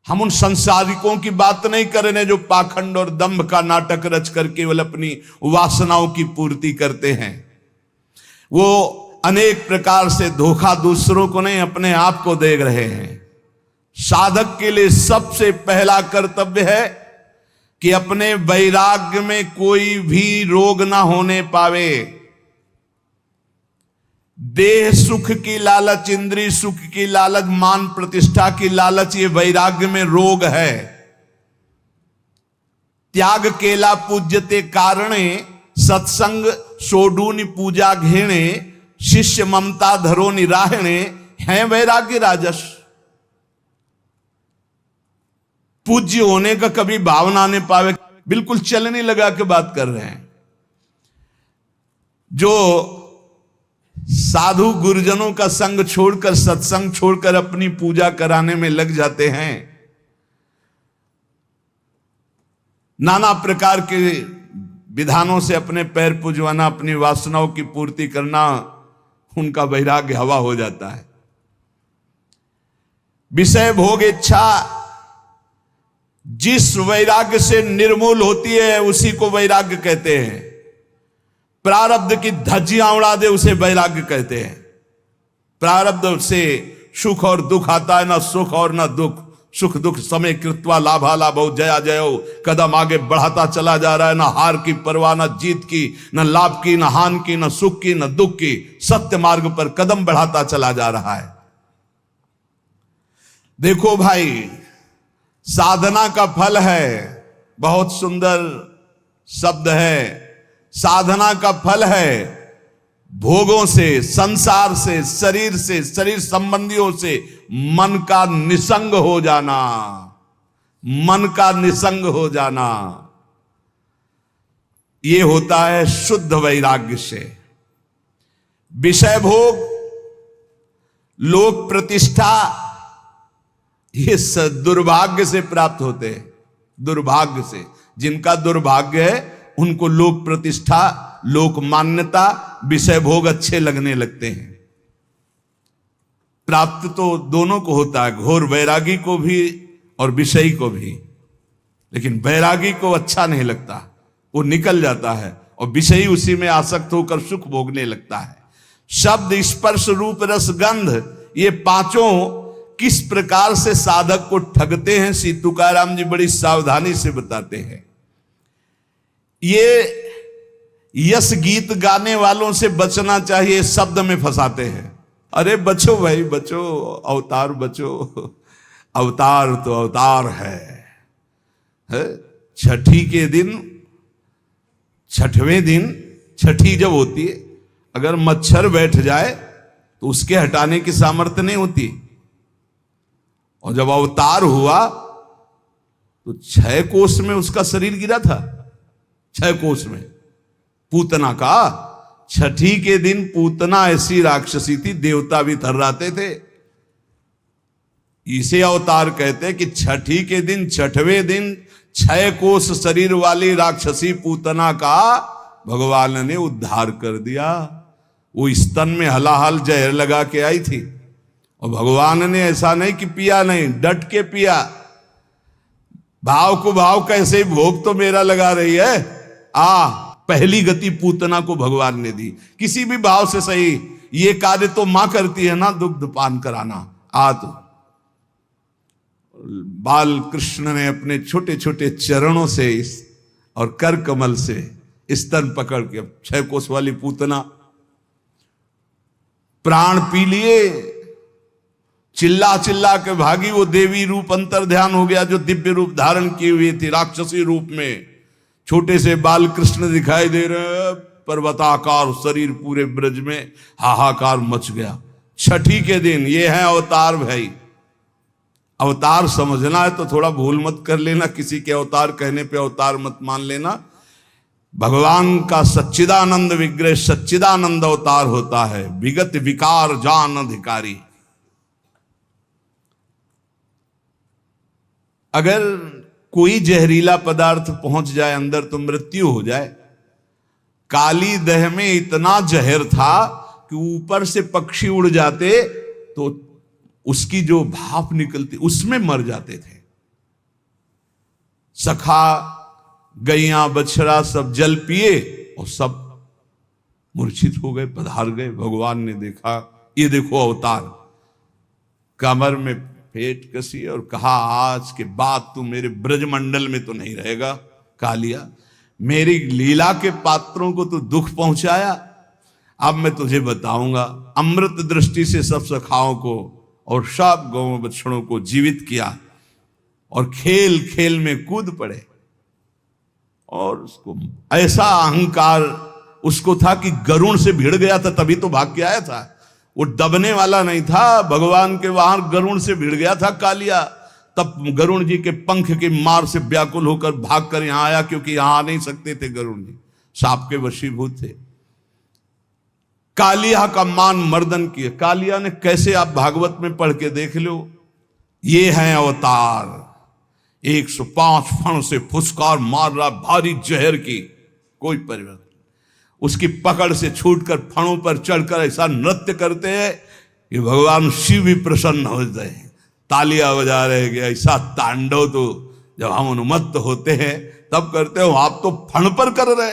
हम उन संसारिकों की बात नहीं कर रहे जो पाखंड और दंभ का नाटक रच कर केवल अपनी वासनाओं की पूर्ति करते हैं। वो अनेक प्रकार से धोखा दूसरों को नहीं, अपने आप को दे रहे हैं। साधक के लिए सबसे पहला कर्तव्य है कि अपने वैराग्य में कोई भी रोग ना होने पावे। देह सुख की लालच, इंद्रिय सुख की लालच, मान प्रतिष्ठा की लालच, ये वैराग्य में रोग है। त्याग केला पूज्यते कारणे, सत्संग सोडूनि पूजा घेणे, शिष्य ममता धरो निराहणे, है वैराग्य राजस। पूज्य होने का कभी भावना नहीं पावे, बिल्कुल चलने लगा के बात कर रहे हैं। जो साधु गुरुजनों का संग छोड़कर, सत्संग छोड़कर अपनी पूजा कराने में लग जाते हैं, नाना प्रकार के विधानों से अपने पैर पुजवाना, अपनी वासनाओं की पूर्ति करना, उनका वैराग्य हवा हो जाता है। विषय भोग इच्छा जिस वैराग्य से निर्मूल होती है उसी को वैराग्य कहते हैं। प्रारब्ध की धज्जियां उड़ा दे उसे वैराग्य कहते हैं। प्रारब्ध से सुख और दुख आता है, ना सुख और ना दुख। सुख दुख समय कृत्वा लाभा लाभो जया जयो, कदम आगे बढ़ाता चला जा रहा है, ना हार की परवाह, ना जीत की, ना लाभ की, ना हान की, ना सुख की, ना दुख की। सत्य मार्ग पर कदम बढ़ाता चला जा रहा है। देखो भाई, साधना का फल है, बहुत सुंदर शब्द है। साधना का फल है भोगों से, संसार से, शरीर संबंधियों से मन का निसंग हो जाना, मन का निसंग हो जाना। यह होता है शुद्ध वैराग्य से। विषय भोग, लोक प्रतिष्ठा, ये दुर्भाग्य से प्राप्त होते हैं। दुर्भाग्य से, जिनका दुर्भाग्य है उनको लोक प्रतिष्ठा, लोक मान्यता, विषय भोग अच्छे लगने लगते हैं। प्राप्त तो दोनों को होता है, घोर वैरागी को भी और विषयी को भी। लेकिन वैरागी को अच्छा नहीं लगता, वो निकल जाता है और विषयी उसी में आसक्त होकर सुख भोगने लगता है। शब्द, स्पर्श, रूप, रस, गंध, ये पांचों किस प्रकार से साधक को ठगते हैं, श्री तुकाराम जी बड़ी सावधानी से बताते हैं। ये यश गीत गाने वालों से बचना चाहिए, शब्द में फंसाते हैं। अरे बचो भाई बचो, अवतार बचो, अवतार तो अवतार है। छठी के दिन, छठवें दिन, छठी जब होती है, अगर मच्छर बैठ जाए तो उसके हटाने की सामर्थ्य नहीं होती। और जब अवतार हुआ तो 6 कोस में उसका शरीर गिरा था, 6 कोस में। पूतना का, छठी के दिन पूतना ऐसी राक्षसी थी, देवता भी थर्राते थे। इसे अवतार कहते हैं कि छठी के दिन, छठवें दिन 6 कोस शरीर वाली राक्षसी पूतना का भगवान ने उद्धार कर दिया। वो स्तन में हलाहल जहर लगा के आई थी और भगवान ने ऐसा नहीं कि पिया नहीं, डट के पिया। भाव को भाव कैसे ही भोग तो मेरा लगा रही है। पहली गति पूतना को भगवान ने दी, किसी भी भाव से सही। ये कार्य तो मां करती है ना, दुग्ध पान कराना। तो बाल कृष्ण ने अपने छोटे छोटे चरणों से और कर कमल से स्तन पकड़ के, 6 कोस वाली पूतना प्राण पी लिए, चिल्ला चिल्ला के भागी। वो देवी रूप अंतर ध्यान हो गया जो दिव्य रूप धारण किए हुए थी, राक्षसी रूप में। छोटे से बाल कृष्ण दिखाई दे रहे, पर्वताकार शरीर, पूरे ब्रज में हाहाकार मच गया। छठी के दिन ये है अवतार भाई। अवतार समझना है तो थोड़ा भूल मत कर लेना, किसी के अवतार कहने पे अवतार मत मान लेना। भगवान का सच्चिदानंद विग्रह, सच्चिदानंद अवतार होता है। विगत विकार जान अधिकारी। अगर कोई जहरीला पदार्थ पहुंच जाए अंदर तो मृत्यु हो जाए। काली दह में इतना जहर था कि ऊपर से पक्षी उड़ जाते तो उसकी जो भाप निकलती उसमें मर जाते थे। सखा गैया बछड़ा सब जल पिए और सब मूर्छित हो गए, पधार गए। भगवान ने देखा, ये देखो अवतार, कमर में फेंट कसी और कहा आज के बाद तू मेरे ब्रजमंडल में तो नहीं रहेगा। कालिया, मेरी लीला के पात्रों को तो दुख पहुंचाया, अब मैं तुझे बताऊंगा। अमृत दृष्टि से सब सखाओं को और सब गौ बछड़ों को जीवित किया और खेल खेल में कूद पड़े। और उसको ऐसा अहंकार उसको था कि गरुण से भिड़ गया था, तभी तो भाग के आया था। वो दबने वाला नहीं था, भगवान के वहां गरुण से भिड़ गया था कालिया। तब गरुण जी के पंख की मार से व्याकुल होकर भाग कर यहां आया, क्योंकि यहां आ नहीं सकते थे गरुण जी, सांप के वशीभूत थे। कालिया का मान मर्दन किया। कालिया ने कैसे, आप भागवत में पढ़ के देख लो, ये हैं अवतार। 105 फण से फुसकार मार रहा, भारी जहर की, कोई परिवर्तन। उसकी पकड़ से छूटकर फणों पर चढ़कर ऐसा नृत्य करते हैं कि भगवान शिव भी प्रसन्न हो जाते हैं, तालियां बजा रहे कि ऐसा तांडव तो जब हम उन्मत्त होते हैं तब करते हो, आप तो फण पर कर रहे,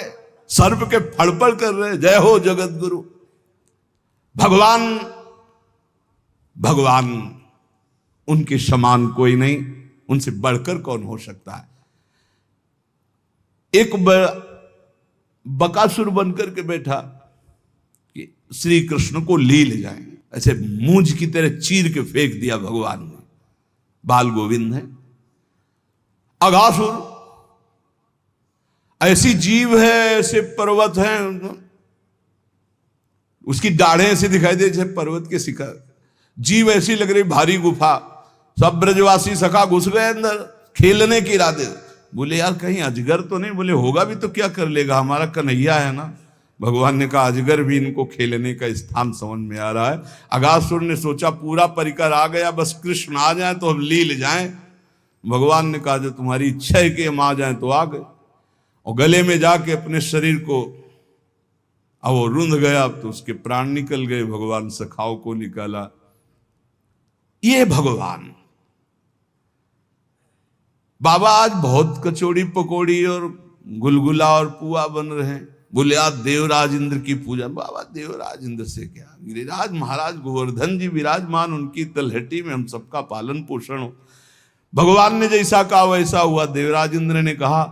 सर्प के फण पर कर रहे। जय हो जगत गुरु। भगवान उनके समान कोई नहीं, उनसे बढ़कर कौन हो सकता है। एक बकासुर बनकर के बैठा कि श्री कृष्ण को ले जाएं, ऐसे मूंज की तरह चीर के फेंक दिया भगवान ने। बाल गोविंद है। अघासुर ऐसी जीव है, ऐसे पर्वत है, उसकी दाढ़ें ऐसी दिखाई दे जैसे पर्वत के शिखर। जीव ऐसी लग रही भारी गुफा। सब ब्रजवासी सखा घुस गए अंदर खेलने के इरादे। बोले यार कहीं अजगर तो नहीं? बोले होगा भी तो क्या कर लेगा, हमारा कन्हैया है ना। भगवान ने कहा अजगर भी इनको खेलने का स्थान समझ में आ रहा है। अघासुर ने सोचा पूरा परिकर आ गया, बस कृष्ण आ जाए तो हम ले जाएं। भगवान ने कहा जो तुम्हारी इच्छा है कि हम आ जाएं तो आ गए। और गले में जाके अपने शरीर को, अब वो रुंध गया, अब तो उसके प्राण निकल गए। भगवान सखाओं को निकाला। ये भगवान बाबा आज बहुत कचौड़ी पकौड़ी और गुलगुला और पुआ बन रहे हैं। बोले आज देवराज इंद्र की पूजा। बाबा देवराज इंद्र से क्या, गिरिराज महाराज गोवर्धन जी विराजमान, उनकी तलहटी में हम सबका पालन पोषण हो। भगवान ने जैसा कहा वैसा हुआ। देवराज इंद्र ने कहा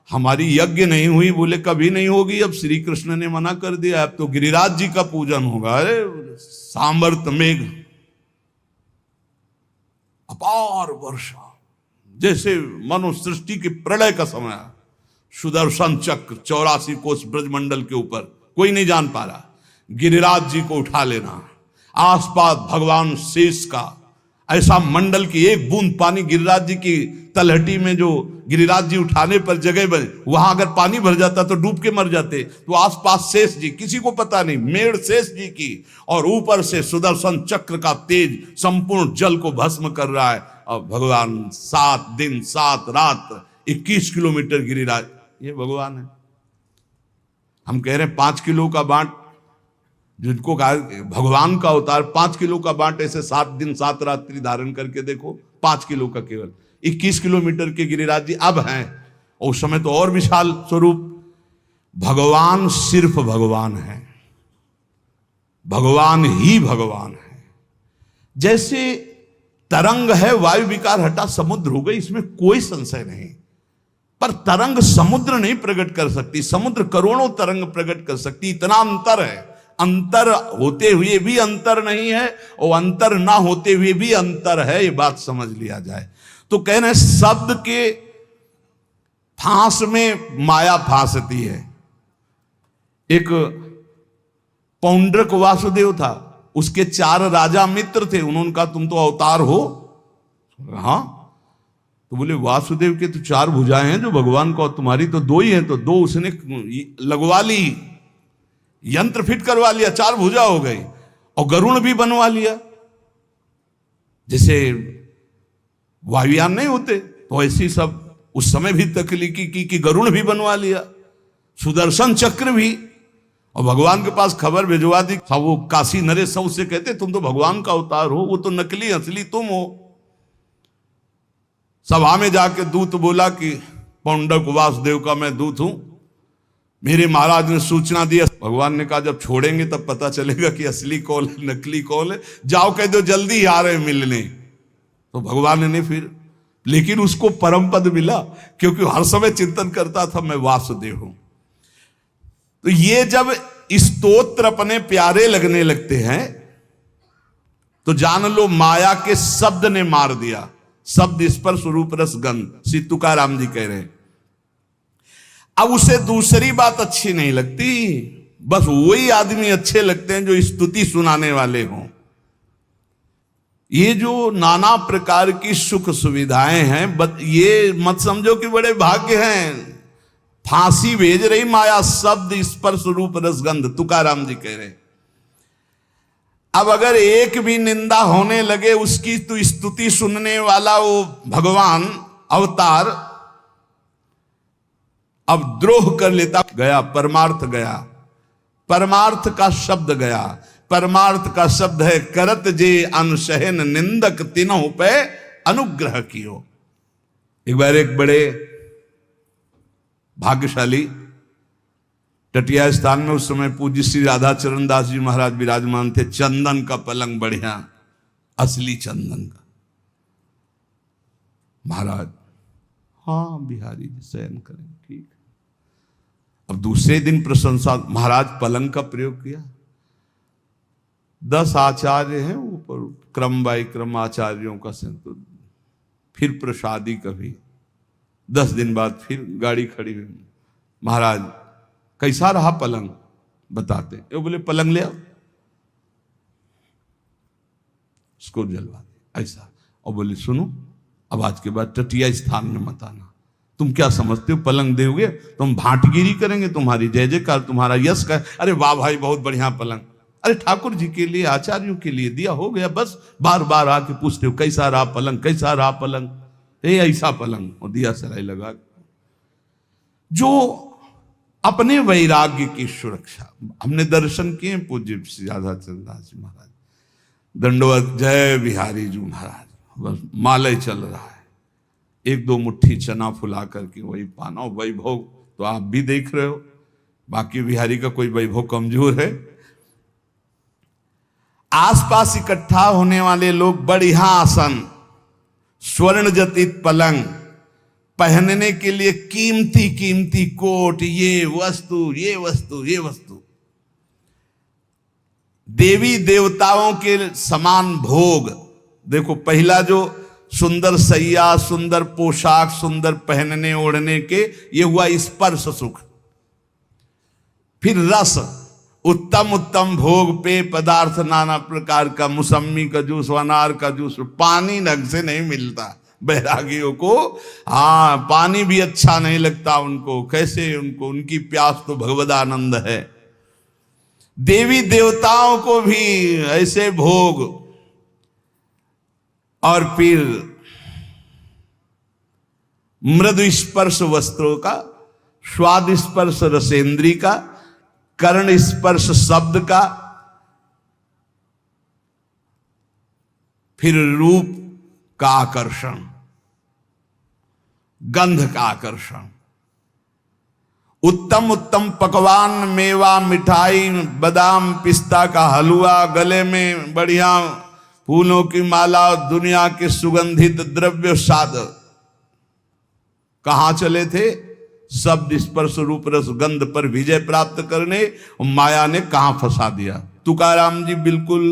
हमारी यज्ञ नहीं हुई। बोले कभी नहीं होगी, अब श्री कृष्ण ने मना कर दिया, अब तो गिरिराज जी का पूजन होगा। अरे सामर्थ मेघ, अपार वर्षा, जैसे मनो सृष्टि के प्रलय का समय। सुदर्शन चक्र 84 कोस ब्रजमंडल के ऊपर, कोई नहीं जान पा रहा। गिरिराज जी को उठा लेना, आसपास भगवान शेष का ऐसा मंडल की एक बूंद पानी गिरिराज जी की तलहटी में, जो गिरिराज जी उठाने पर जगह बने, वहां अगर पानी भर जाता तो डूब के मर जाते। तो आसपास शेष जी, किसी को पता नहीं, मेड़ शेष जी की, और ऊपर से सुदर्शन चक्र का तेज संपूर्ण जल को भस्म कर रहा है। और भगवान 7 दिन 7 रात 21 किलोमीटर गिरिराज, ये भगवान है। हम कह रहे हैं 5 किलो का बांट, जिनको कहा भगवान का अवतार 5 किलो का बांट, ऐसे 7 दिन 7 रात्रि धारण करके देखो, 5 किलो का केवल 21 किलोमीटर के गिरिराज जी अब हैं। और उस समय तो और विशाल स्वरूप। भगवान सिर्फ भगवान है, भगवान ही भगवान है। जैसे तरंग है, वायु विकार हटा समुद्र हो गई, इसमें कोई संशय नहीं। पर तरंग समुद्र नहीं प्रकट कर सकती, समुद्र करोड़ों तरंग प्रकट कर सकती, इतना अंतर है। अंतर होते हुए भी अंतर नहीं है, और अंतर ना होते हुए भी अंतर है, ये बात समझ लिया जाए। तो कह रहे शब्द के फांस में माया फांसती है। एक पौंड्रक वासुदेव था, उसके 4 राजा मित्र थे। उन्होंने कहा तुम तो अवतार हो। हाँ, तो बोले वासुदेव के तो 4 भुजाएं हैं जो भगवान को, तुम्हारी तो 2 ही हैं। तो 2 उसने लगवा ली, यंत्र फिट करवा लिया, 4 भुजा हो गई। और गरुण भी बनवा लिया, जैसे वायुयान नहीं होते, तो ऐसी सब उस समय भी तकलीकी की कि गरुण भी बनवा लिया, सुदर्शन चक्र भी। और भगवान के पास खबर भिजवा दी। वो काशी नरेश सब उससे कहते तुम तो भगवान का अवतार हो, वो तो नकली असली तुम हो। सभा में जाके दूत बोला कि पौंडक वासुदेव का मैं दूत हूं। मेरे महाराज ने सूचना दी। भगवान ने कहा जब छोड़ेंगे तब पता चलेगा कि असली कौन है नकली कौन है, जाओ कह दो जल्दी ही आ रहे हैं मिलने। तो भगवान ने फिर, लेकिन उसको परम पद मिला क्योंकि हर समय चिंतन करता था मैं वासुदेव हूं। तो ये जब स्तोत्र अपने प्यारे लगने लगते हैं तो जान लो माया के शब्द ने मार दिया। शब्द स्पर्श रूप रस गंध, श्री तुकाराम जी कह रहे हैं। अब उसे दूसरी बात अच्छी नहीं लगती, बस वही आदमी अच्छे लगते हैं जो स्तुति सुनाने वाले हों। ये जो नाना प्रकार की सुख सुविधाएं हैं, ये मत समझो कि बड़े भाग्य हैं। फांसी भेज रही माया शब्द स्पर्श रूप रसगंध, तुकाराम जी कह रहे। अब अगर एक भी निंदा होने लगे उसकी, तो स्तुति सुनने वाला वो भगवान अवतार अब द्रोह कर लेता। गया परमार्थ, गया परमार्थ का शब्द गया। परमार्थ का शब्द है करत जे अनुशहन निंदक तीनों पे अनुग्रह कियो। एक बार एक बड़े भाग्यशाली टटिया स्थान में उस समय पूज्य श्री राधा चरण दास जी महाराज विराजमान थे। चंदन का पलंग बढ़िया, असली चंदन का। महाराज हाँ बिहारी जी शयन करें, ठीक। अब दूसरे दिन प्रशंसा, महाराज पलंग का प्रयोग किया। 10 आचार्य हैं ऊपर, क्रम बाई क्रम आचार्यों का संतुल। फिर प्रसादी कभी 10 दिन बाद फिर गाड़ी खड़ी हुई। महाराज कैसा रहा पलंग, बताते। वो बोले पलंग ले आओ, उसको जलवा दे ऐसा। और बोले सुनो, अब आज के बाद टटिया स्थान में मत आना। तुम क्या समझते हो पलंग दोगे तुम भाटगिरी करेंगे, तुम्हारी जय जयकार, तुम्हारा यश का। अरे वाह भाई बहुत बढ़िया पलंग। अरे ठाकुर जी के लिए, आचार्यों के लिए दिया, हो गया बस। बार बार आके पूछते हो कैसा रहा पलंग, कैसा रहा पलंग। ऐसा पलंग और दिया सराय लगा। जो अपने वैराग्य की सुरक्षा, हमने दर्शन किए पूज्य श्री राधा चरण दास जी महाराज, दंडवत जय बिहारी जी महाराज। बस मालय चल रहा है, 1-2 मुट्ठी चना फुला करके वही पाना। वैभव तो आप भी देख रहे हो, बाकी बिहारी का कोई वैभव कमजोर है। आसपास इकट्ठा होने वाले लोग बढ़िया आसन, स्वर्ण जटित पलंग, पहनने के लिए कीमती कीमती कोट, ये वस्तु ये वस्तु ये वस्तु, देवी देवताओं के समान भोग। देखो पहला जो सुंदर सैया, सुंदर पोशाक, सुंदर पहनने ओढ़ने के, ये हुआ स्पर्श सुख। फिर रस, उत्तम उत्तम भोग, पेय पदार्थ नाना प्रकार का, मौसम्मी का जूस, अनार का जूस। पानी ढंग से नहीं मिलता बैरागियों को। हाँ पानी भी अच्छा नहीं लगता उनको, कैसे उनको, उनकी प्यास तो भगवदानंद है। देवी देवताओं को भी ऐसे भोग। और फिर मृदु स्पर्श वस्त्रों का, स्वाद स्पर्श रसेंद्री का, कर्ण स्पर्श शब्द का, फिर रूप का आकर्षण, गंध का आकर्षण, उत्तम उत्तम पकवान, मेवा, मिठाई, बादाम पिस्ता का हलवा, गले में बढ़िया फूलों की माला, दुनिया के सुगंधित द्रव्य साध। कहां चले थे? शब्द स्पर्श रूप रस गंध पर विजय प्राप्त करने। माया ने कहां फंसा दिया। तुकाराम जी बिल्कुल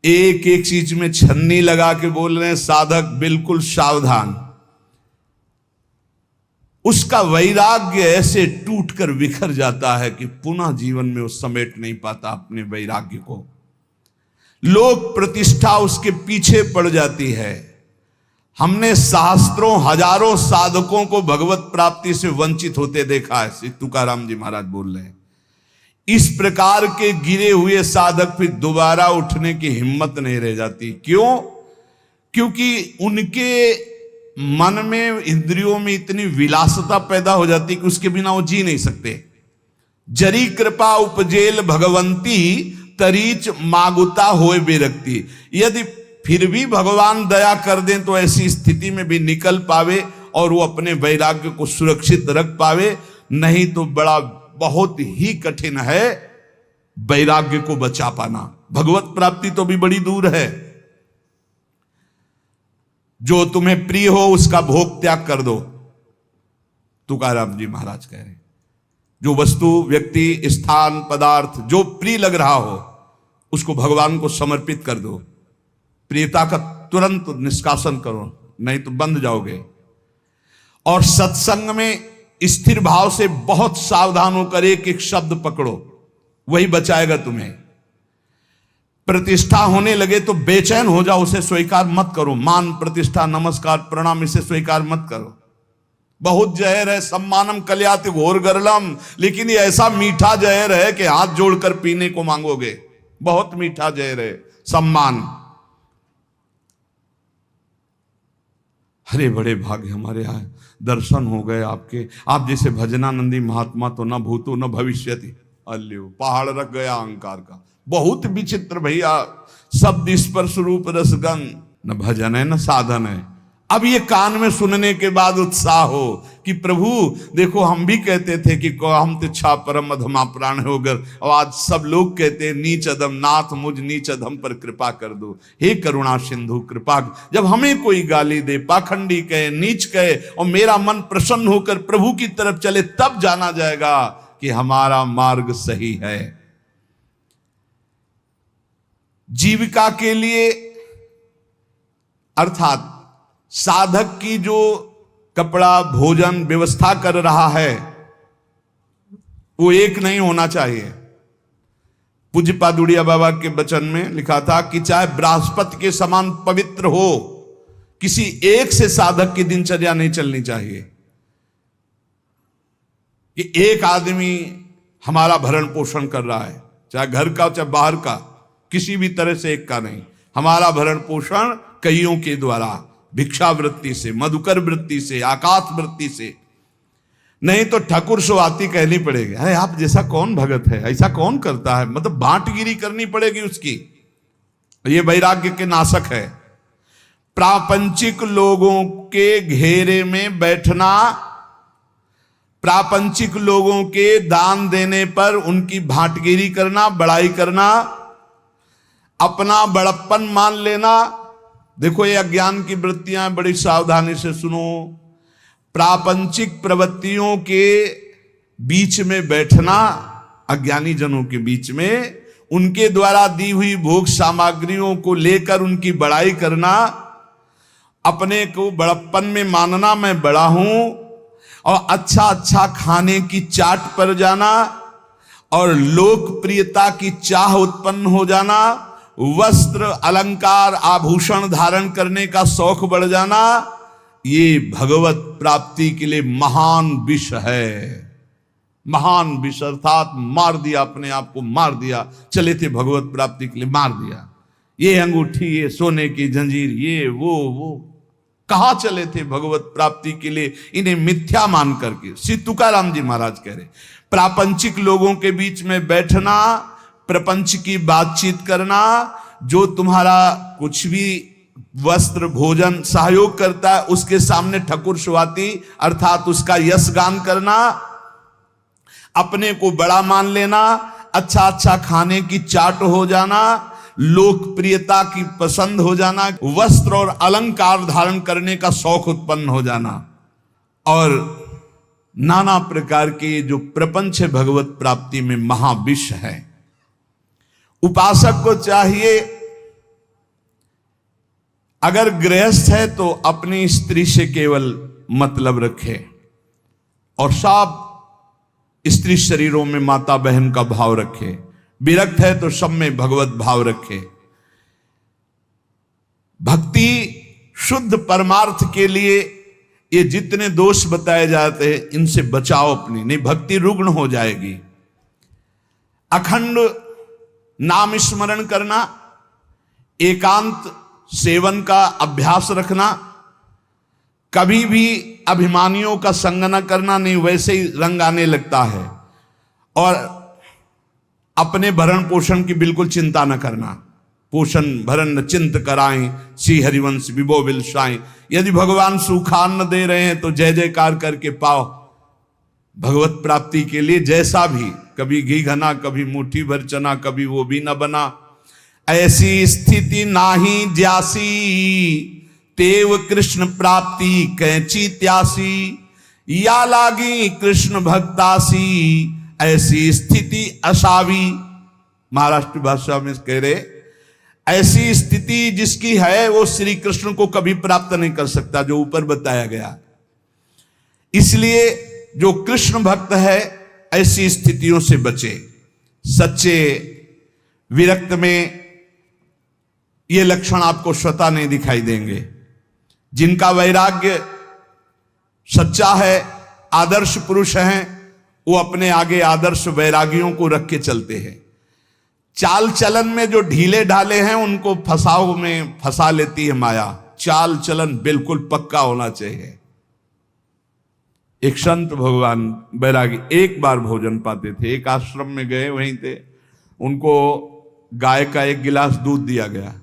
एक एक चीज में छन्नी लगा के बोल रहे हैं, साधक बिल्कुल सावधान। उसका वैराग्य ऐसे टूटकर बिखर जाता है कि पुनः जीवन में वो समेट नहीं पाता अपने वैराग्य को। लोक प्रतिष्ठा उसके पीछे पड़ जाती है। हमने सहस्त्रों हजारों साधकों को भगवत प्राप्ति से वंचित होते देखा है। श्री तुकाराम जी महाराज बोल रहे हैं, इस प्रकार के गिरे हुए साधक फिर दोबारा उठने की हिम्मत नहीं रह जाती। क्यों? क्योंकि उनके मन में, इंद्रियों में इतनी विलासता पैदा हो जाती कि उसके बिना वो जी नहीं सकते। जरी कृपा उपजेल भगवंती, तरीच मागुता होए बेरक्ति। यदि फिर भी भगवान दया कर दें तो ऐसी स्थिति में भी निकल पावे और वो अपने वैराग्य को सुरक्षित रख पावे, नहीं तो बड़ा बहुत ही कठिन है वैराग्य को बचा पाना। भगवत प्राप्ति तो भी बड़ी दूर है। जो तुम्हें प्रिय हो उसका भोग त्याग कर दो, तुकाराम जी महाराज कह रहे। जो वस्तु, व्यक्ति, स्थान, पदार्थ जो प्रिय लग रहा हो उसको भगवान को समर्पित कर दो। प्रियता का तुरंत निष्कासन करो, नहीं तो बंध जाओगे। और सत्संग में स्थिर भाव से बहुत सावधान होकर एक एक शब्द पकड़ो, वही बचाएगा तुम्हें। प्रतिष्ठा होने लगे तो बेचैन हो जाओ, उसे स्वीकार मत करो। मान, प्रतिष्ठा, नमस्कार, प्रणाम, इसे स्वीकार मत करो। बहुत जहर है, सम्मानम कल्याति घोर गरलम, लेकिन ये ऐसा मीठा जहर है कि हाथ जोड़कर पीने को मांगोगे। बहुत मीठा जहर है सम्मान। हरे बड़े भाग्य हमारे यहाँ दर्शन हो गए आपके। आप जैसे भजनानंदी महात्मा तो न भूतो न भविष्यति। अल्यो, पहाड़ रख गया अहंकार का। बहुत विचित्र भैया, शब्द स्पर्श रूप रसगन, न भजन है न साधन है। अब ये कान में सुनने के बाद उत्साह हो कि प्रभु देखो, हम भी कहते थे कि हम तिच्छा परम अधमा प्राण होकर, और आज सब लोग कहते हैं नीच अधम, नाथ मुझ नीच अधम पर कृपा कर दो। हे करुणा सिंधु कृपा। जब हमें कोई गाली दे, पाखंडी कहे, नीच कहे, और मेरा मन प्रसन्न होकर प्रभु की तरफ चले, तब जाना जाएगा कि हमारा मार्ग सही है। जीविका के लिए अर्थात साधक की जो कपड़ा, भोजन व्यवस्था कर रहा है वो एक नहीं होना चाहिए। पूज्य पादुड़िया बाबा के वचन में लिखा था कि चाहे बृहस्पति के समान पवित्र हो, किसी एक से साधक की दिनचर्या नहीं चलनी चाहिए कि एक आदमी हमारा भरण पोषण कर रहा है, चाहे घर का चाहे बाहर का, किसी भी तरह से एक का नहीं। हमारा भरण पोषण कईयों के द्वारा, भिक्षा वृत्ति से, मधुकर वृत्ति से, आकाश वृत्ति से, नहीं तो ठाकुर सुवाती कहनी पड़ेगी। अरे आप जैसा कौन भगत है, ऐसा कौन करता है, मतलब बांटगिरी करनी पड़ेगी उसकी। ये वैराग्य के नाशक है। प्रापंचिक लोगों के घेरे में बैठना, प्रापंचिक लोगों के दान देने पर उनकी भांटगिरी करना, बड़ाई करना, अपना बड़प्पन मान लेना। देखो ये अज्ञान की वृत्तियां, बड़ी सावधानी से सुनो। प्रापंचिक प्रवृत्तियों के बीच में बैठना, अज्ञानी जनों के बीच में, उनके द्वारा दी हुई भोग सामग्रियों को लेकर उनकी बड़ाई करना, अपने को बड़प्पन में मानना, मैं बड़ा हूं, और अच्छा अच्छा खाने की चाट पर जाना, और लोकप्रियता की चाह उत्पन्न हो जाना, वस्त्र, अलंकार, आभूषण धारण करने का शौक बढ़ जाना, ये भगवत प्राप्ति के लिए महान विष है। महान विष अर्थात मार दिया, अपने आप को मार दिया। चले थे भगवत प्राप्ति के लिए, मार दिया। ये अंगूठी, ये सोने की जंजीर, ये वो कहां चले थे भगवत प्राप्ति के लिए, इन्हें मिथ्या मान करके। श्री तुकाराम जी महाराज कह रहे, प्रापंचिक लोगों के बीच में बैठना, प्रपंच की बातचीत करना, जो तुम्हारा कुछ भी वस्त्र, भोजन सहयोग करता है उसके सामने ठकुर सुवाती अर्थात उसका यश गान करना, अपने को बड़ा मान लेना, अच्छा अच्छा खाने की चाट हो जाना, लोकप्रियता की पसंद हो जाना, वस्त्र और अलंकार धारण करने का शौक उत्पन्न हो जाना, और नाना प्रकार के जो प्रपंच है भगवत प्राप्ति में महाविष है। उपासक को चाहिए, अगर गृहस्थ है तो अपनी स्त्री से केवल मतलब रखे, और सब स्त्री शरीरों में माता बहन का भाव रखे। विरक्त है तो सब में भगवत भाव रखे। भक्ति शुद्ध परमार्थ के लिए ये जितने दोष बताए जाते हैं इनसे बचाओ अपनी, नहीं भक्ति रुग्ण हो जाएगी। अखंड नाम स्मरण करना, एकांत सेवन का अभ्यास रखना, कभी भी अभिमानियों का संग न करना, नहीं वैसे ही रंग आने लगता है, और अपने भरण पोषण की बिल्कुल चिंता न करना, पोषण भरन चिंत कराएं, श्री हरिवंश विभो बिलसाएं। यदि भगवान सूखान्न दे रहे हैं तो जय जयकार करके पाओ भगवत प्राप्ति के लिए। जैसा भी, कभी घी घना, कभी मुट्ठी भर चना, कभी वो भी न बना। ऐसी स्थिति नाही ज्यासी, तेव कृष्ण प्राप्ति कैची त्यासी। या लागी कृष्ण भक्तासी, ऐसी स्थिति असावी। महाराष्ट्र भाषा में कह रहे, ऐसी स्थिति जिसकी है वो श्री कृष्ण को कभी प्राप्त नहीं कर सकता, जो ऊपर बताया गया। इसलिए जो कृष्ण भक्त है ऐसी स्थितियों से बचे। सच्चे विरक्त में ये लक्षण आपको स्वतः नहीं दिखाई देंगे। जिनका वैराग्य सच्चा है, आदर्श पुरुष हैं, वो अपने आगे आदर्श वैरागियों को रख के चलते हैं। चाल चलन में जो ढीले ढाले हैं उनको फसाव में फंसा लेती है माया। चाल चलन बिल्कुल पक्का होना चाहिए। एक संत भगवान बैरागी एक बार भोजन पाते थे, एक आश्रम में गए, वहीं थे, उनको गाय का एक गिलास दूध दिया गया।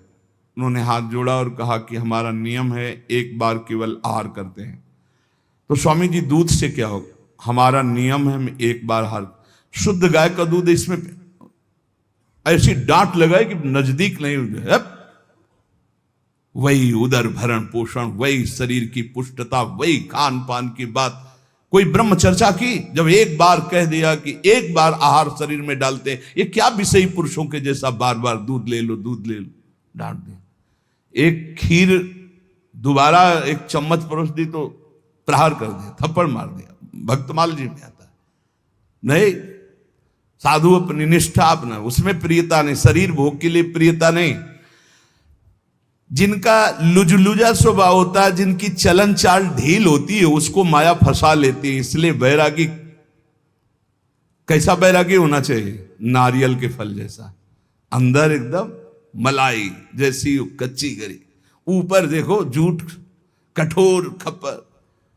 उन्होंने हाथ जोड़ा और कहा कि हमारा नियम है एक बार केवल आहार करते हैं। तो स्वामी जी दूध से क्या होगा? हमारा नियम है हम एक बार आहार। शुद्ध गाय का दूध, इसमें ऐसी डांट लगाए कि नजदीक नहीं हो। वही उदर भरण पोषण, वही शरीर की पुष्टता, वही खान पान की बात, कोई ब्रह्म चर्चा की? जब एक बार कह दिया कि एक बार आहार शरीर में डालते, ये क्या विषयी पुरुषों के जैसा बार बार दूध ले लो दूध ले लो, डांट दिया। एक खीर दोबारा एक चम्मच परोस दी तो प्रहार कर दिया, थप्पड़ मार दिया। भक्तमाल जी में आता है, नहीं, साधु अपनी निष्ठा अपना, उसमें प्रियता नहीं, शरीर भोग के लिए प्रियता नहीं। जिनका लुजलुजा स्वभाव होता है, जिनकी चलन चाल ढील होती है, उसको माया फंसा लेती है। इसलिए बैरागी, कैसा बैरागी होना चाहिए? नारियल के फल जैसा, अंदर एकदम मलाई जैसी कच्ची गरी, ऊपर देखो जूठ कठोर खप्पर,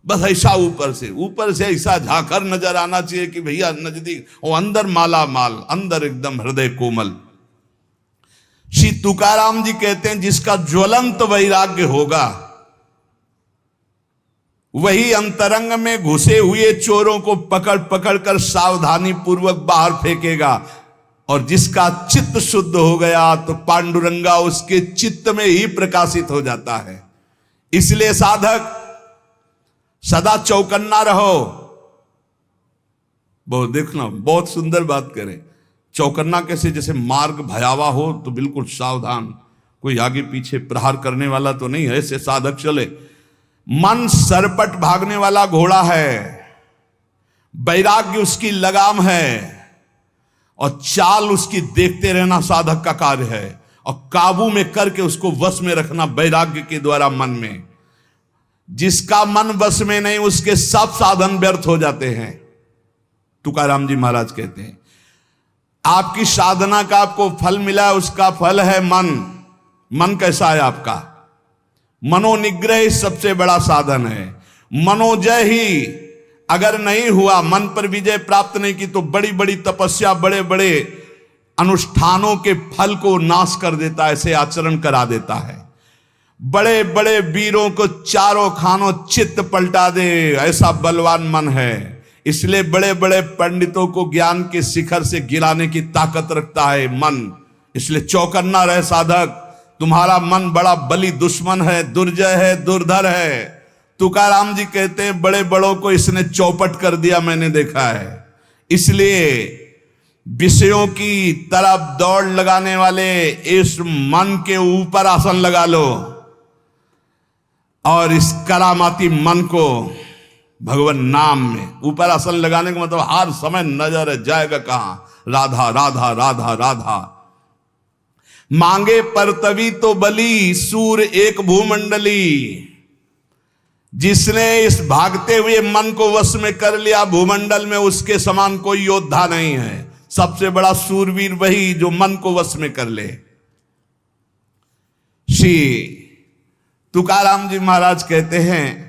बस ऐसा ऊपर से ऐसा झाकर नजर आना चाहिए कि भैया नजदीक, और अंदर माला माल, अंदर एकदम हृदय कोमल। श्री तुकाराम जी कहते हैं जिसका ज्वलंत वैराग्य होगा वही अंतरंग में घुसे हुए चोरों को पकड़ पकड़ कर सावधानी पूर्वक बाहर फेंकेगा। और जिसका चित्त शुद्ध हो गया तो पांडुरंगा उसके चित्त में ही प्रकाशित हो जाता है। इसलिए साधक सदा चौकन्ना रहो। बहुत देखना, बहुत सुंदर बात करें। चौकन्ना कैसे? जैसे मार्ग भयावह हो तो बिल्कुल सावधान, कोई आगे पीछे प्रहार करने वाला तो नहीं है, ऐसे साधक चले। मन सरपट भागने वाला घोड़ा है, वैराग्य उसकी लगाम है, और चाल उसकी देखते रहना साधक का कार्य है, और काबू में करके उसको वश में रखना वैराग्य के द्वारा मन में। जिसका मन वश में नहीं उसके सब साधन व्यर्थ हो जाते हैं। तुकाराम जी महाराज कहते हैं आपकी साधना का आपको फल मिला, उसका फल है मन। मन कैसा है आपका? मनोनिग्रह सबसे बड़ा साधन है। मनोजय ही अगर नहीं हुआ, मन पर विजय प्राप्त नहीं की, तो बड़ी बड़ी तपस्या, बड़े बड़े अनुष्ठानों के फल को नाश कर देता है, ऐसे आचरण करा देता है। बड़े बड़े वीरों को चारों खानों चित्त पलटा दे, ऐसा बलवान मन है। इसलिए बड़े बड़े पंडितों को ज्ञान के शिखर से गिराने की ताकत रखता है मन। इसलिए चौकन्ना रहे साधक, तुम्हारा मन बड़ा बली दुश्मन है, दुर्जय है, दुर्धर है। तुकाराम जी कहते हैं बड़े बड़ों को इसने चौपट कर दिया, मैंने देखा है। इसलिए विषयों की तरफ दौड़ लगाने वाले इस मन के ऊपर आसन लगा लो, और इस करामाती मन को भगवान नाम में ऊपर आसन लगाने का मतलब हर समय नजर जाएगा कहां? राधा राधा राधा राधा। मांगे पर तभी तो बली, सूर एक भूमंडली। जिसने इस भागते हुए मन को वश में कर लिया, भूमंडल में उसके समान कोई योद्धा नहीं है। सबसे बड़ा सूरवीर वही जो मन को वश में कर ले। श्री तुकाराम जी महाराज कहते हैं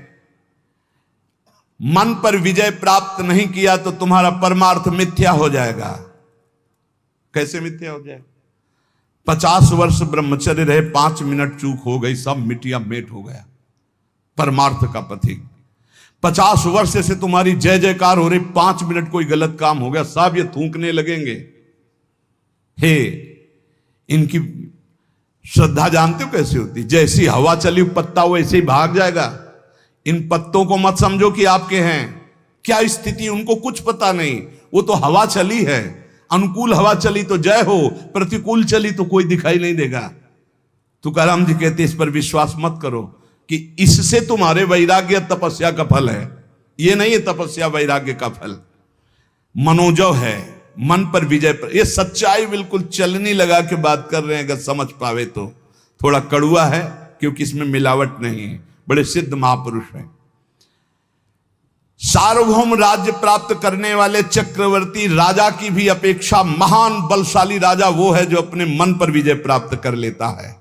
मन पर विजय प्राप्त नहीं किया तो तुम्हारा परमार्थ मिथ्या हो जाएगा। कैसे मिथ्या हो जाएगा? 50 वर्ष ब्रह्मचर्य रहे, 5 मिनट चूक हो गई, सब मिट्टिया मेट हो गया। परमार्थ का पथिक। 50 वर्ष से तुम्हारी जय जयकार हो रही, 5 मिनट कोई गलत काम हो गया, सब ये थूकने लगेंगे। हे, इनकी श्रद्धा जानते हो कैसे होती? जैसी हवा चली पत्ता वैसे ही भाग जाएगा। इन पत्तों को मत समझो कि आपके हैं। क्या स्थिति, उनको कुछ पता नहीं। वो तो हवा चली है, अनुकूल हवा चली तो जय हो, प्रतिकूल चली तो कोई दिखाई नहीं देगा। तुकाराम जी कहते इस पर विश्वास मत करो कि इससे तुम्हारे वैराग्य तपस्या का फल है। ये नहीं है तपस्या वैराग्य का फल, मनोजव है, मन पर विजय। ये सच्चाई बिल्कुल चलनी लगा के बात कर रहे हैं, अगर समझ पावे तो। थोड़ा कड़ुआ है क्योंकि इसमें मिलावट नहीं है, बड़े सिद्ध महापुरुष हैं। सार्वभौम राज्य प्राप्त करने वाले चक्रवर्ती राजा की भी अपेक्षा महान बलशाली राजा वो है जो अपने मन पर विजय प्राप्त कर लेता है।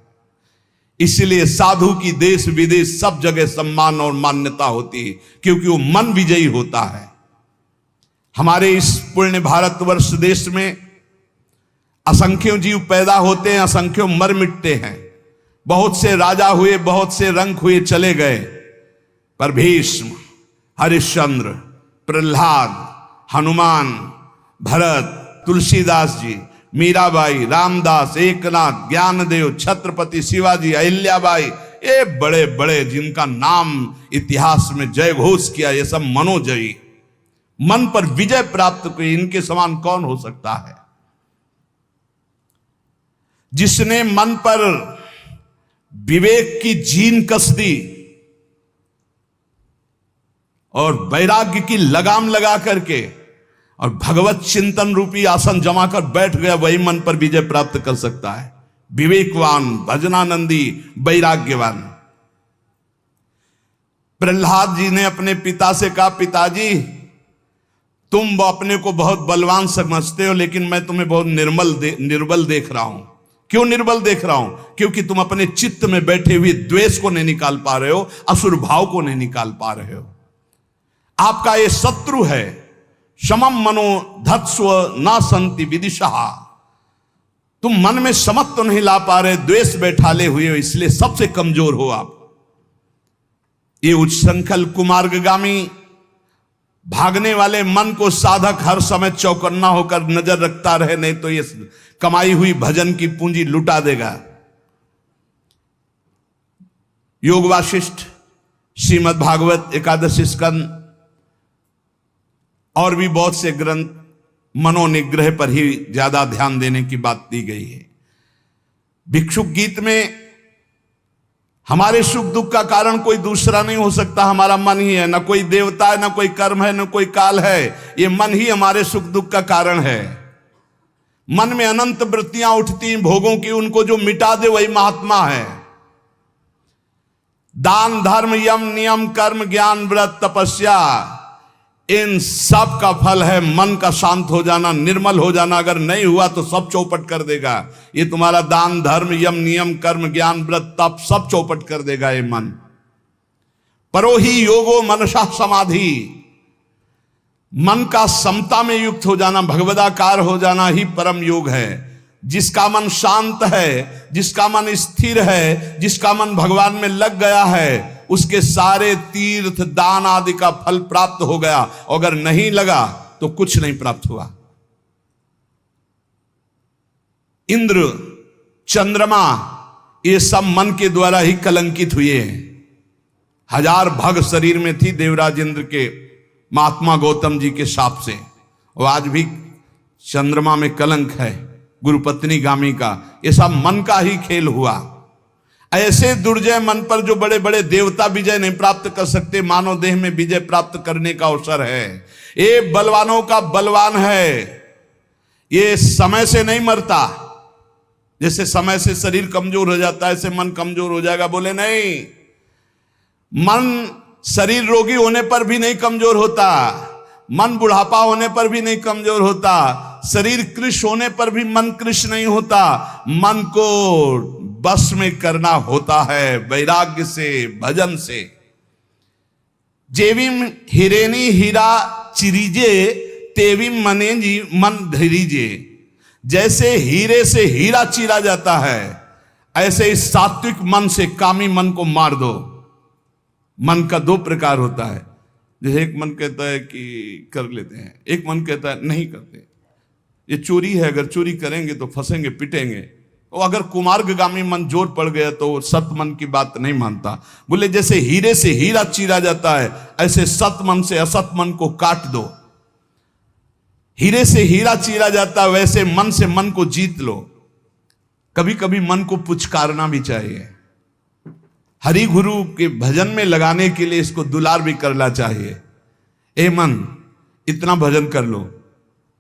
इसलिए साधु की देश विदेश सब जगह सम्मान और मान्यता होती है, क्योंकि वो मन विजयी होता है। हमारे इस पुण्य भारतवर्ष देश में असंख्यों जीव पैदा होते हैं, असंख्यों मर मिटते हैं। बहुत से राजा हुए, बहुत से रंक हुए, चले गए, पर भीष्म, हरिश्चंद्र, प्रहलाद, हनुमान, भरत, तुलसीदास जी, मीराबाई, रामदास, एकनाथ, ज्ञानदेव, छत्रपति शिवाजी, अहिल्याबाई, ये बड़े बड़े जिनका नाम इतिहास में जय घोष किया, ये सब मनोजयी, मन पर विजय प्राप्त हुई। इनके समान कौन हो सकता है? जिसने मन पर विवेक की जीन कस दी और वैराग्य की लगाम लगा करके और भगवत चिंतन रूपी आसन जमा कर बैठ गया, वही मन पर विजय प्राप्त कर सकता है। विवेकवान, भजनानंदी, वैराग्यवान। प्रहलाद जी ने अपने पिता से कहा, पिताजी तुम अपने को बहुत बलवान समझते हो, लेकिन मैं तुम्हें बहुत निर्बल देख रहा हूं। क्यों निर्बल देख रहा हूं? क्योंकि तुम अपने चित्त में बैठे हुए द्वेष को नहीं निकाल पा रहे हो, असुर भाव को नहीं निकाल पा रहे हो। आपका ये शत्रु है। समम मनो धत्स्व न संति विदिशा। तुम मन में समत्व नहीं ला पा रहे, द्वेष बैठाले हुए हो, इसलिए सबसे कमजोर हो आप। ये उच्छृंखल कुमार्गगामी भागने वाले मन को साधक हर समय चौकन्ना होकर नजर रखता रहे, नहीं तो ये कमाई हुई भजन की पूंजी लुटा देगा। योग वाशिष्ठ, श्रीमद् भागवत, एकादश स्कंद और भी बहुत से ग्रंथ मनोनिग्रह पर ही ज्यादा ध्यान देने की बात दी गई है। भिक्षुक गीत में हमारे सुख दुख का कारण कोई दूसरा नहीं हो सकता, हमारा मन ही है। न कोई देवता है, न कोई कर्म है, न कोई काल है, ये मन ही हमारे सुख दुख का कारण है। मन में अनंत वृत्तियां उठती भोगों की, उनको जो मिटा दे वही महात्मा है। दान, धर्म, यम, नियम, कर्म, ज्ञान, व्रत, तपस्या, इन सब का फल है मन का शांत हो जाना, निर्मल हो जाना। अगर नहीं हुआ तो सब चौपट कर देगा। ये तुम्हारा दान, धर्म, यम, नियम, कर्म, ज्ञान, व्रत, तप सब चौपट कर देगा ये मन। परोहि योगो मनसा समाधि, मन का समता में युक्त हो जाना, भगवदाकार हो जाना ही परम योग है। जिसका मन शांत है, जिसका मन स्थिर है, जिसका मन भगवान में लग गया है, उसके सारे तीर्थ दान आदि का फल प्राप्त हो गया। अगर नहीं लगा तो कुछ नहीं प्राप्त हुआ। इंद्र, चंद्रमा, ये सब मन के द्वारा ही कलंकित हुए हैं। 1000 भग शरीर में थी देवराज इंद्र के, महात्मा गौतम जी के शाप से। और आज भी चंद्रमा में कलंक है, गुरुपत्नी गामी का। ये सब मन का ही खेल हुआ। ऐसे दुर्जय मन पर जो बड़े बड़े देवता विजय नहीं प्राप्त कर सकते, मानव देह में विजय प्राप्त करने का अवसर है। ये बलवानों का बलवान है, ये समय से नहीं मरता। जैसे समय से शरीर कमजोर हो जाता है, ऐसे मन कमजोर हो जाएगा। बोले नहीं, मन शरीर रोगी होने पर भी नहीं कमजोर होता, मन बुढ़ापा होने पर भी नहीं कमजोर होता, शरीर कृश होने पर भी मन कृश नहीं होता। मन को बस में करना होता है वैराग्य से, भजन से। जेविम हिरेनी हीरा चिरीजे, तेविम मने जी मन धरीजे। जैसे हीरे से हीरा चीरा जाता है, ऐसे इस सात्विक मन से कामी मन को मार दो। मन का दो प्रकार होता है, जैसे एक मन कहता है कि कर लेते हैं, एक मन कहता है नहीं करते। ये चोरी है, अगर चोरी करेंगे तो फंसेंगे, पिटेंगे। और अगर कुमार्गामी मन जोर पड़ गया तो सत मन की बात नहीं मानता। बोले जैसे हीरे से हीरा चीरा जाता है, ऐसे सत मन से असत मन को काट दो। हीरे से हीरा चीरा जाता है, वैसे मन से मन को जीत लो। कभी कभी मन को पुचकारना भी चाहिए, हरि गुरु के भजन में लगाने के लिए इसको दुलार भी करना चाहिए। ए मन, इतना भजन कर लो,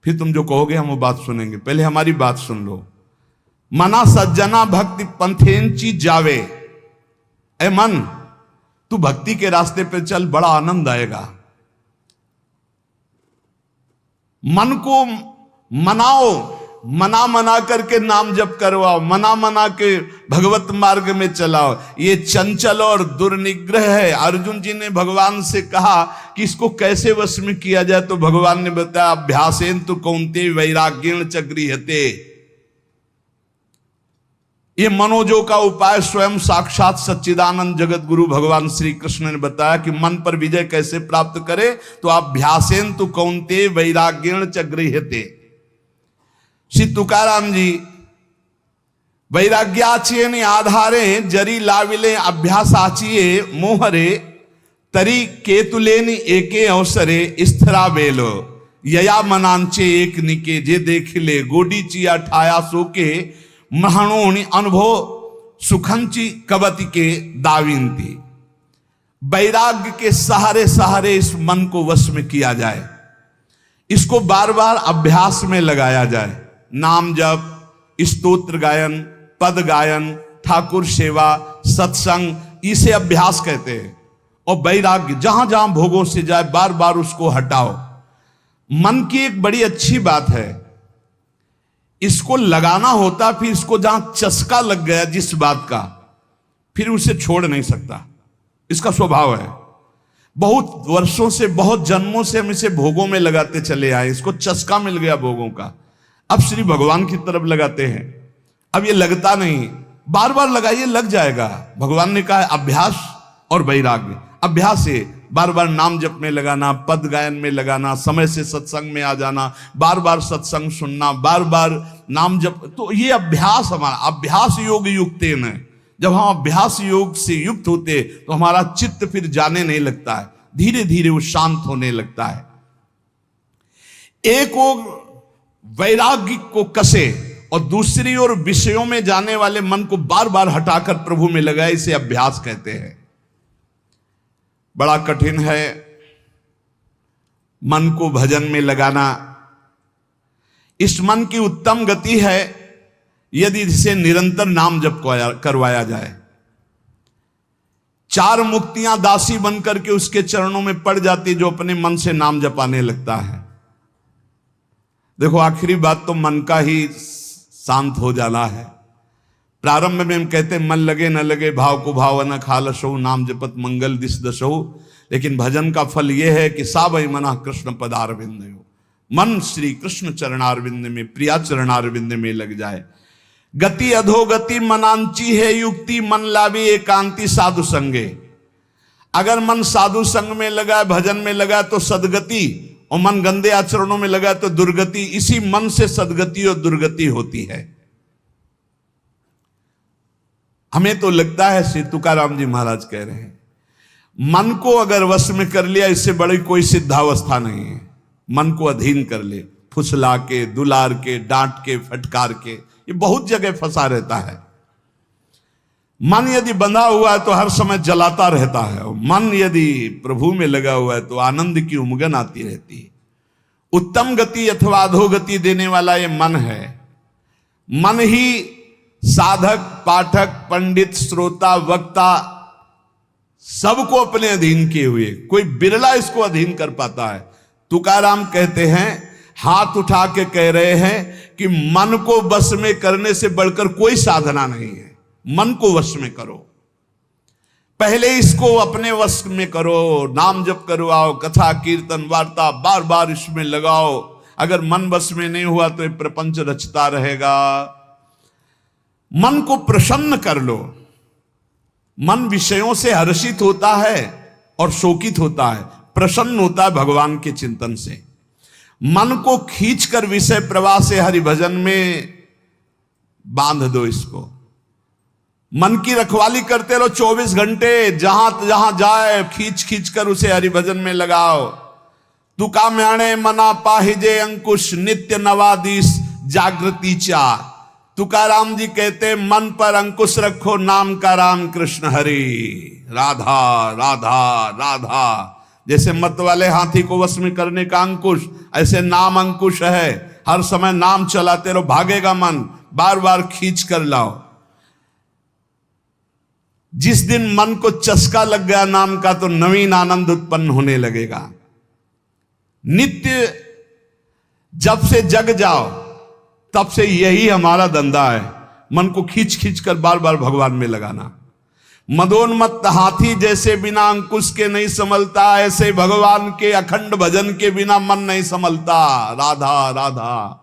फिर तुम जो कहोगे हम वो बात सुनेंगे। पहले हमारी बात सुन लो। मना सज्जना भक्ति पंथेंची जावे। ए मन, तू भक्ति के रास्ते पे चल, बड़ा आनंद आएगा। मन को मनाओ, मना मना करके नाम जप करवाओ, मना मना के भगवत मार्ग में चलाओ। ये चंचल और दुर्निग्रह है। अर्जुन जी ने भगवान से कहा कि इसको कैसे वश में किया जाए, तो भगवान ने बताया अभ्यासेन तु कौन्तेय वैराग्येण च गृह्यते। ये मनोजो का उपाय स्वयं साक्षात सच्चिदानंद जगत गुरु भगवान श्री कृष्ण ने बताया कि मन पर विजय कैसे प्राप्त करे, तो अभ्यासेन तु कौन्तेय वैराग्येण च गृह्यते। श्री तुकाराम जी वैराग्याचिये आधारे जरी लाविले अभ्यासाचिये मोहरे तरी केतुलेनि एके अवसरे स्थिरा बेलो यया मनांचे एक निके जे देखिले गोडी चिया ठाया सोके महाणोनि अनुभव सुखंची कवति के दाविंती। वैराग्य के सहारे सहारे इस मन को वश में किया जाए, इसको बार बार अभ्यास में लगाया जाए। नाम जप, स्तोत्र गायन, पद गायन, ठाकुर सेवा, सत्संग, इसे अभ्यास कहते हैं। और वैराग्य जहां जहां भोगों से जाए बार बार उसको हटाओ। मन की एक बड़ी अच्छी बात है, इसको लगाना होता, फिर इसको जहां चस्का लग गया जिस बात का, फिर उसे छोड़ नहीं सकता। इसका स्वभाव है। बहुत वर्षों से, बहुत जन्मों से हम इसे भोगों में लगाते चले आए, इसको चस्का मिल गया भोगों का। अब श्री भगवान की तरफ लगाते हैं, अब ये लगता नहीं, बार बार लगाइए, लग जाएगा। भगवान ने कहा अभ्यास और वैराग्य। अभ्यास से बार बार नाम जप में लगाना, पद गायन में लगाना, समय से सत्संग में आ जाना, बार बार सत्संग सुनना, बार बार नाम जप, तो ये अभ्यास हमारा। अभ्यास योग युक्तेन है। जब हम अभ्यास योग से युक्त होते तो हमारा चित्त फिर जाने नहीं लगता है, धीरे धीरे वो शांत होने लगता है। एक ओर वैराग्य को कसे और दूसरी ओर विषयों में जाने वाले मन को बार बार हटाकर प्रभु में लगाए, इसे अभ्यास कहते हैं। बड़ा कठिन है मन को भजन में लगाना। इस मन की उत्तम गति है यदि इसे निरंतर नाम जप करवाया जाए। चार मुक्तियां दासी बनकर के उसके चरणों में पड़ जाती जो अपने मन से नाम जपाने लगता है। देखो, आखिरी बात तो मन का ही शांत हो जाना है। प्रारंभ में हम कहते मन लगे न लगे भाव को भाव न खालसो नाम जपत मंगल दिस दशो। लेकिन भजन का फल यह है कि सावई मना कृष्ण पदारविंद, मन श्री कृष्ण चरणारविंद में, प्रिया चरणारविंद में लग जाए। गति अधोगति मनांची है युक्ति, मन लावी एकांति साधु संगे। अगर मन साधु संग में लगा, भजन में लगा तो सदगति, और मन गंदे आचरणों में लगा तो दुर्गति। इसी मन से सदगति और दुर्गति होती है। हमें तो लगता है, श्री तुकाराम जी महाराज कह रहे हैं, मन को अगर वश में कर लिया, इससे बड़ी कोई सिद्धावस्था नहीं है। मन को अधीन कर ले, फुसला के, दुलार के, डांट के, फटकार के, ये बहुत जगह फंसा रहता है। मन यदि बंधा हुआ है तो हर समय जलाता रहता है, और मन यदि प्रभु में लगा हुआ है तो आनंद की उमगन आती रहती है। उत्तम गति अथवा अधोगति देने वाला ये मन है। मन ही साधक, पाठक, पंडित, श्रोता, वक्ता सबको अपने अधीन किए हुए, कोई बिरला इसको अधीन कर पाता है। तुकाराम कहते हैं, हाथ उठा के कह रहे हैं कि मन को वश में करने से बढ़कर कोई साधना नहीं है। मन को वश में करो, पहले इसको अपने वश में करो, नाम जप करवाओ, कथा कीर्तन वार्ता बार बार इसमें लगाओ, अगर मन बस में नहीं हुआ तो ये प्रपंच रचता रहेगा। मन को प्रसन्न कर लो। मन विषयों से हर्षित होता है और शोकित होता है, प्रसन्न होता है भगवान के चिंतन से। मन को खींचकर विषय प्रवाह से हरिभजन में बांध दो। इसको मन की रखवाली करते रहो 24 घंटे, जहां जहां जाए खींच खींच कर उसे हरिभजन में लगाओ। तू काम्याणे मना पाहिजे अंकुश नित्य नवादिश जागृति चा। तुकाराम जी कहते मन पर अंकुश रखो, नाम का राम कृष्ण हरि, राधा राधा राधा। जैसे मत वाले हाथी को वश में करने का अंकुश, ऐसे नाम अंकुश है। हर समय नाम चलाते रहो, भागेगा मन, बार बार खींच कर लाओ। जिस दिन मन को चस्का लग गया नाम का तो नवीन आनंद उत्पन्न होने लगेगा। नित्य जब से जग जाओ तब से यही हमारा धंधा है, मन को खींच खींच कर बार बार भगवान में लगाना। मदोन्मत्त हाथी जैसे बिना अंकुश के नहीं संभलता, ऐसे भगवान के अखंड भजन के बिना मन नहीं संभलता। राधा राधा।